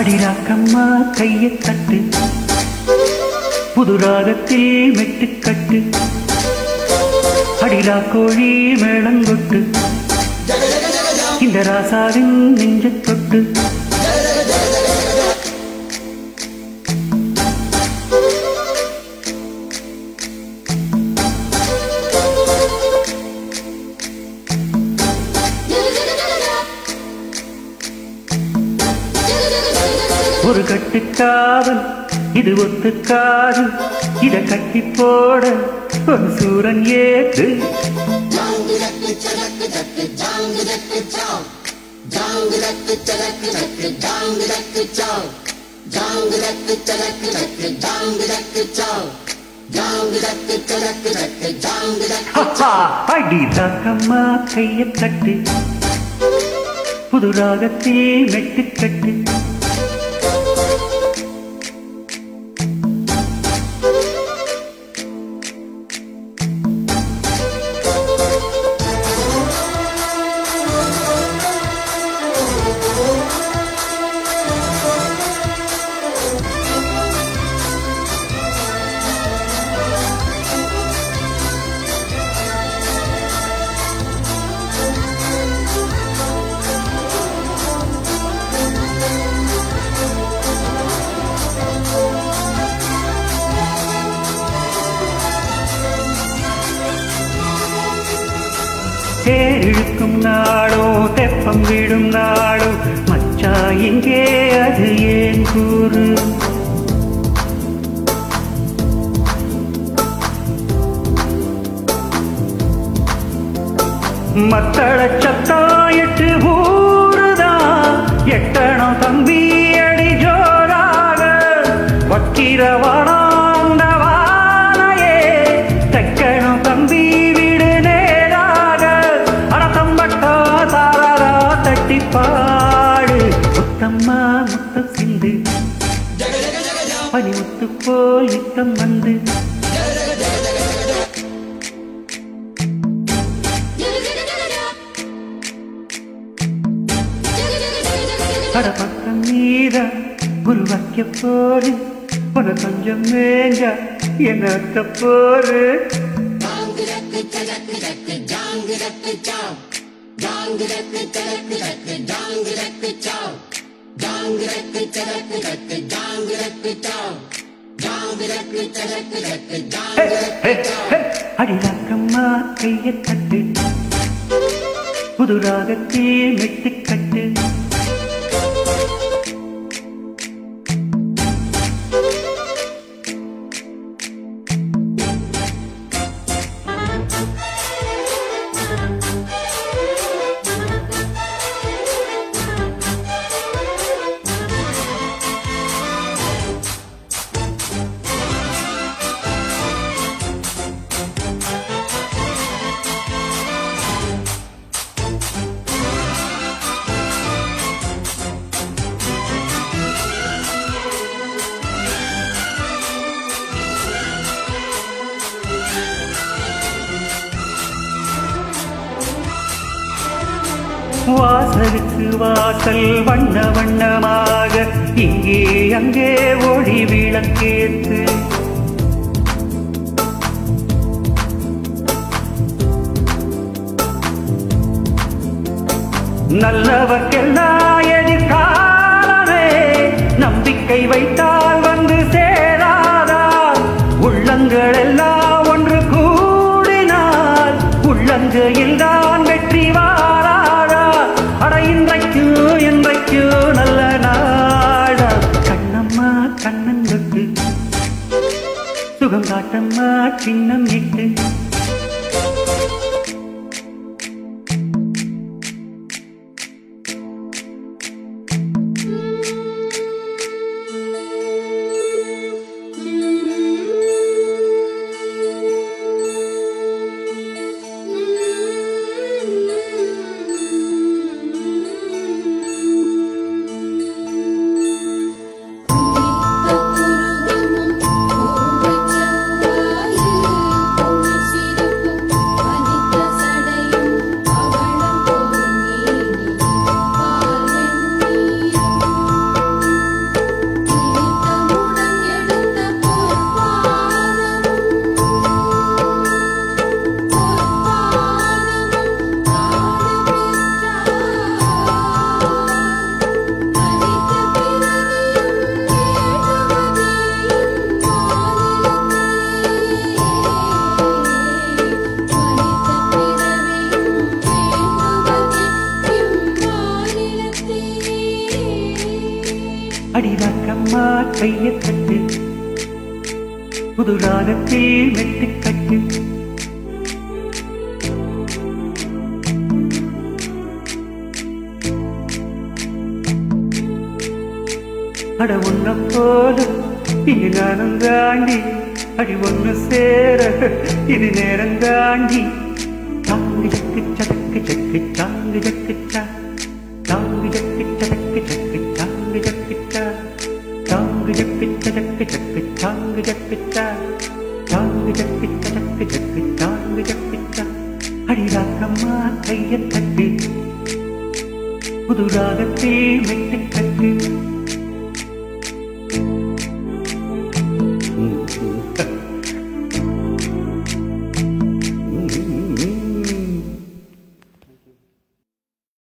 அடிராக்கம்மா கையை தட்டு புது ராகத்தில் மெட்டுக்கட்டு அடிரா கோழி மேளங்கொட்டு இந்த ராசாவின் நெஞ்சத் தொட்டு ஒரு கட்டுக்காவல் இது ஒத்துக்காது இத கட்டி போட ஒரு சூரன் ஏத்து அடி தாக்கம்மா கையை தட்டு புது ராகத்தில் மெட்டுக்கட்டு தேரிழுக்கும் நாளோ தெப்பம் விடும் நாளோ மச்சா எங்கே அது ஏன் கூறு மத்தள சத்தாயிட்டு ஊருதான் எட்டணம் தம்பி அடி ஜோராக வக்கிரவானாந்தவானையே தெக்கணும் தம்பி பாடு முத்தம்மா முத்தம் சிந்து பனி முத்து போல் நித்தம் வந்து அட பக்கம் மீத ஒரு வைக்க போடு உன கொஞ்சம் மேஞ்ச என்ன போரு அடிராக்கம்மா கையை தட்டு புது ராகத்தில் மெட்டுக்கட்டு வாசலுக்கு வாசல் வண்ண வண்ணமாக இங்கே அங்கே ஒளி விளக்கேத்து நல்லவர்க்கெல்லாம் எதிர்காலமே நம்பிக்கை வைத்தால் வந்து சேராதா உள்ளங்கள் எல்லாம் ஒன்று கூடினால் உள்ளங்கையில் தான் வெற்றி வாராதா அட இன்றைக்கு நல்ல நாடா கண்ணம்மா கண்ணன் தொட்டு சுகம் காட்டம்மா சின்னம் இட்டு She ராக்கம்மா கையை தட்டு புது ராகத்தில் மெட்டு கட்டு அட உன்ன போல இங்கு நானும் தாண்டி அடி ஒன்று சேர இது நேரம் தாண்டி தாங்கு ஜக்கு சக்கு சக்கு தாங்கு ஜக்கு சா தாங்கு ஜக்கு சக்கு சக்கு தாங்கு ஜக்கு சா தாங்கு ஜக்கு சக்கு சக்கு தாங்கு ஜக்கு சா தாங்கு ஜக்கு சக்கு சக்கு தாங்கு ஜக்கு சா அடி ராக்கம்மா கையை தட்டு புது ராகத்தில் மெட்டு கட்டு